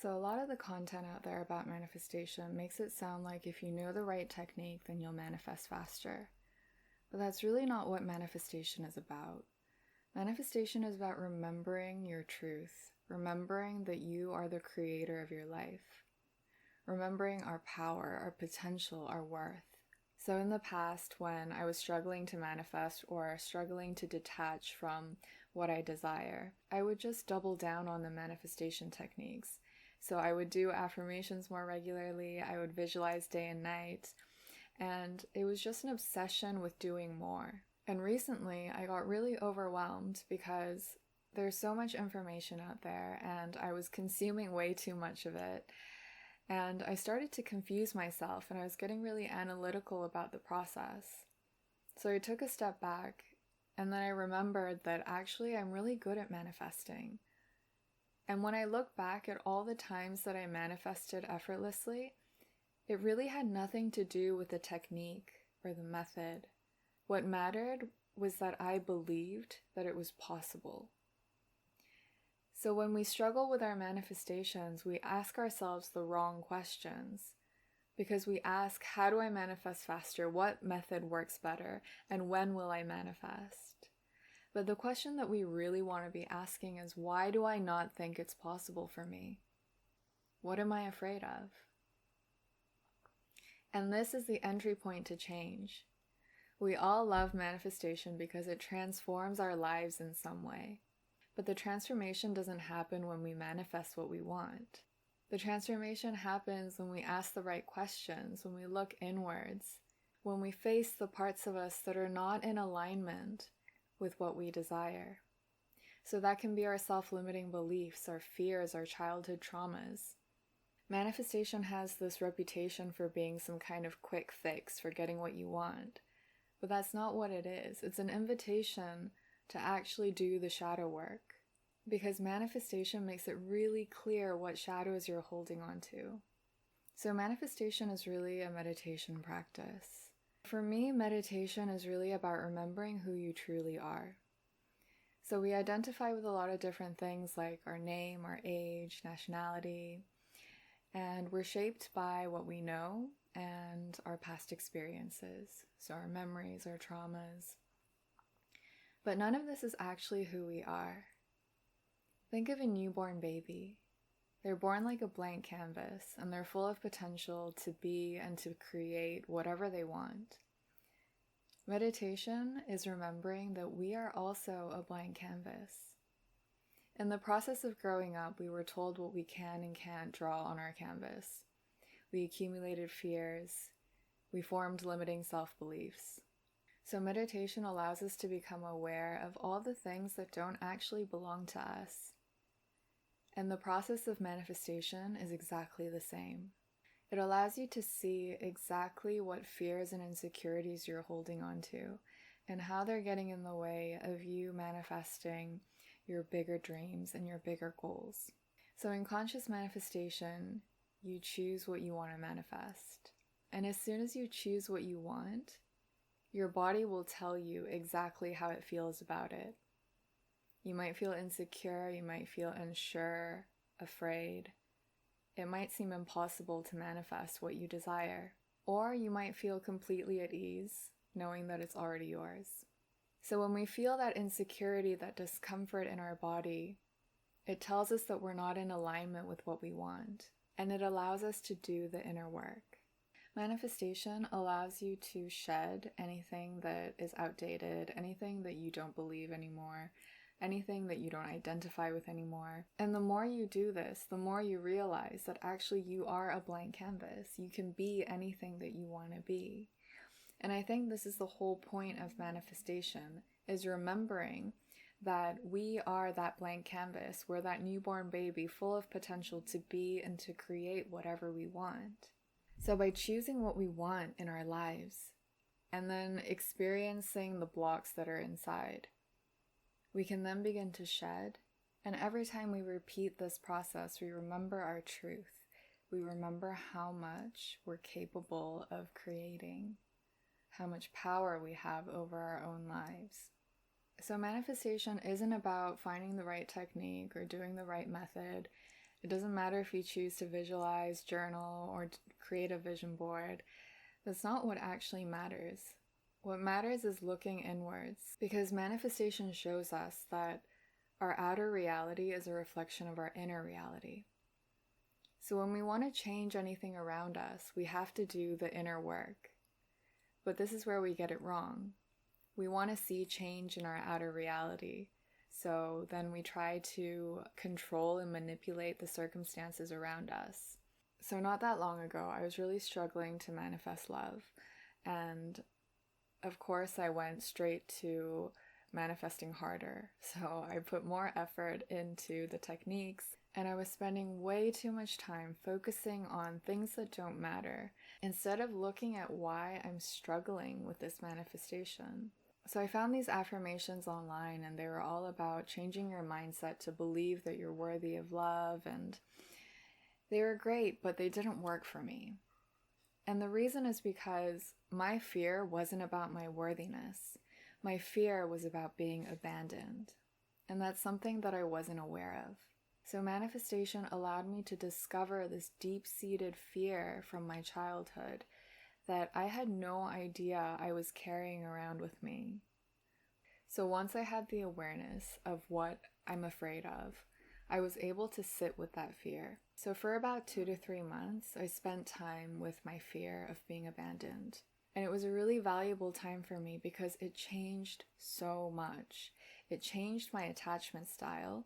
So, a lot of the content out there about manifestation makes it sound like if you know the right technique, then you'll manifest faster. But that's really not what manifestation is about. Manifestation is about remembering your truth, remembering that you are the creator of your life, remembering our power, our potential, our worth. So, in the past, when I was struggling to manifest or struggling to detach from what I desire, I would just double down on the manifestation techniques. So I would do affirmations more regularly, I would visualize day and night, and it was just an obsession with doing more. And recently, I got really overwhelmed because there's so much information out there, and I was consuming way too much of it. And I started to confuse myself, and I was getting really analytical about the process. So I took a step back, and then I remembered that actually I'm really good at manifesting. And when I look back at all the times that I manifested effortlessly, it really had nothing to do with the technique or the method. What mattered was that I believed that it was possible. So when we struggle with our manifestations, we ask ourselves the wrong questions. Because we ask, how do I manifest faster? What method works better? And when will I manifest? But the question that we really want to be asking is, why do I not think it's possible for me? What am I afraid of? And this is the entry point to change. We all love manifestation because it transforms our lives in some way. But the transformation doesn't happen when we manifest what we want. The transformation happens when we ask the right questions, when we look inwards, when we face the parts of us that are not in alignment with what we desire. So that can be our self-limiting beliefs, our fears, our childhood traumas. Manifestation has this reputation for being some kind of quick fix for getting what you want. But that's not what it is. It's an invitation to actually do the shadow work. Because manifestation makes it really clear what shadows you're holding on to. So manifestation is really a meditation practice. For me, meditation is really about remembering who you truly are. So we identify with a lot of different things like our name, our age, nationality, and we're shaped by what we know and our past experiences. So our memories, our traumas. But none of this is actually who we are. Think of a newborn baby. They're born like a blank canvas, and they're full of potential to be and to create whatever they want. Meditation is remembering that we are also a blank canvas. In the process of growing up, we were told what we can and can't draw on our canvas. We accumulated fears. We formed limiting self-beliefs. So meditation allows us to become aware of all the things that don't actually belong to us. And the process of manifestation is exactly the same. It allows you to see exactly what fears and insecurities you're holding on to and how they're getting in the way of you manifesting your bigger dreams and your bigger goals. So in conscious manifestation, you choose what you want to manifest. And as soon as you choose what you want, your body will tell you exactly how it feels about it. You might feel insecure, you might feel unsure, afraid. It might seem impossible to manifest what you desire. Or you might feel completely at ease, knowing that it's already yours. So when we feel that insecurity, that discomfort in our body, it tells us that we're not in alignment with what we want. And it allows us to do the inner work. Manifestation allows you to shed anything that is outdated, anything that you don't believe anymore, anything that you don't identify with anymore. And the more you do this, the more you realize that actually you are a blank canvas. You can be anything that you want to be. And I think this is the whole point of manifestation, is remembering that we are that blank canvas. We're that newborn baby full of potential to be and to create whatever we want. So by choosing what we want in our lives and then experiencing the blocks that are inside, we can then begin to shed. And every time we repeat this process, we remember our truth. We remember how much we're capable of creating, how much power we have over our own lives. So manifestation isn't about finding the right technique or doing the right method. It doesn't matter if you choose to visualize, journal, or create a vision board. That's not what actually matters. What matters is looking inwards, because manifestation shows us that our outer reality is a reflection of our inner reality. So when we want to change anything around us, we have to do the inner work. But this is where we get it wrong. We want to see change in our outer reality. So then we try to control and manipulate the circumstances around us. So not that long ago, I was really struggling to manifest love. And of course, I went straight to manifesting harder. So I put more effort into the techniques, and I was spending way too much time focusing on things that don't matter instead of looking at why I'm struggling with this manifestation. So I found these affirmations online, and they were all about changing your mindset to believe that you're worthy of love, and they were great, but they didn't work for me. And the reason is because my fear wasn't about my worthiness. My fear was about being abandoned. And that's something that I wasn't aware of. So manifestation allowed me to discover this deep-seated fear from my childhood that I had no idea I was carrying around with me. So once I had the awareness of what I'm afraid of, I was able to sit with that fear. So for about 2 to 3 months, I spent time with my fear of being abandoned. And it was a really valuable time for me because it changed so much. It changed my attachment style,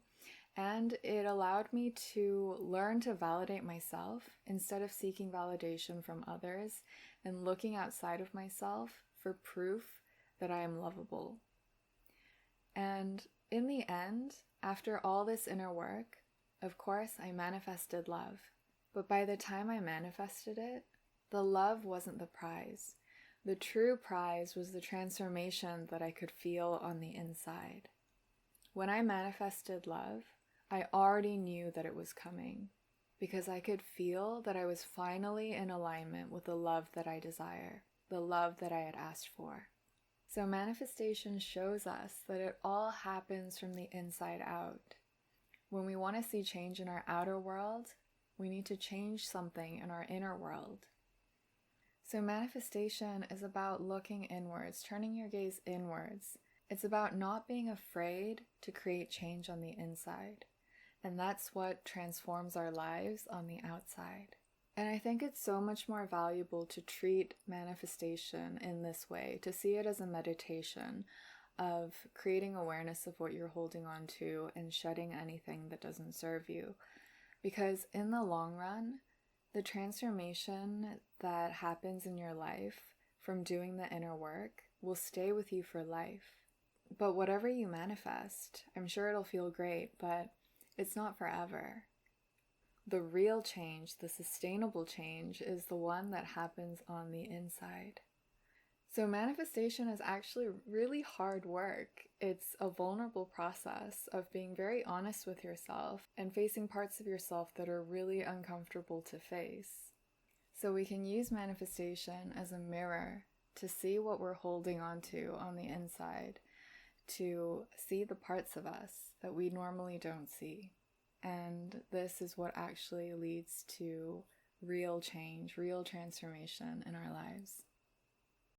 and it allowed me to learn to validate myself instead of seeking validation from others and looking outside of myself for proof that I am lovable. And in the end, after all this inner work, of course, I manifested love. But by the time I manifested it, the love wasn't the prize. The true prize was the transformation that I could feel on the inside. When I manifested love, I already knew that it was coming because I could feel that I was finally in alignment with the love that I desire, the love that I had asked for. So manifestation shows us that it all happens from the inside out. When we want to see change in our outer world, we need to change something in our inner world. So manifestation is about looking inwards, turning your gaze inwards. It's about not being afraid to create change on the inside. And that's what transforms our lives on the outside. And I think it's so much more valuable to treat manifestation in this way, to see it as a meditation of creating awareness of what you're holding on to and shedding anything that doesn't serve you. Because in the long run, the transformation that happens in your life from doing the inner work will stay with you for life. But whatever you manifest, I'm sure it'll feel great, but it's not forever. The real change, the sustainable change, is the one that happens on the inside. So manifestation is actually really hard work. It's a vulnerable process of being very honest with yourself and facing parts of yourself that are really uncomfortable to face. So we can use manifestation as a mirror to see what we're holding on to on the inside, to see the parts of us that we normally don't see. And this is what actually leads to real change, real transformation in our lives.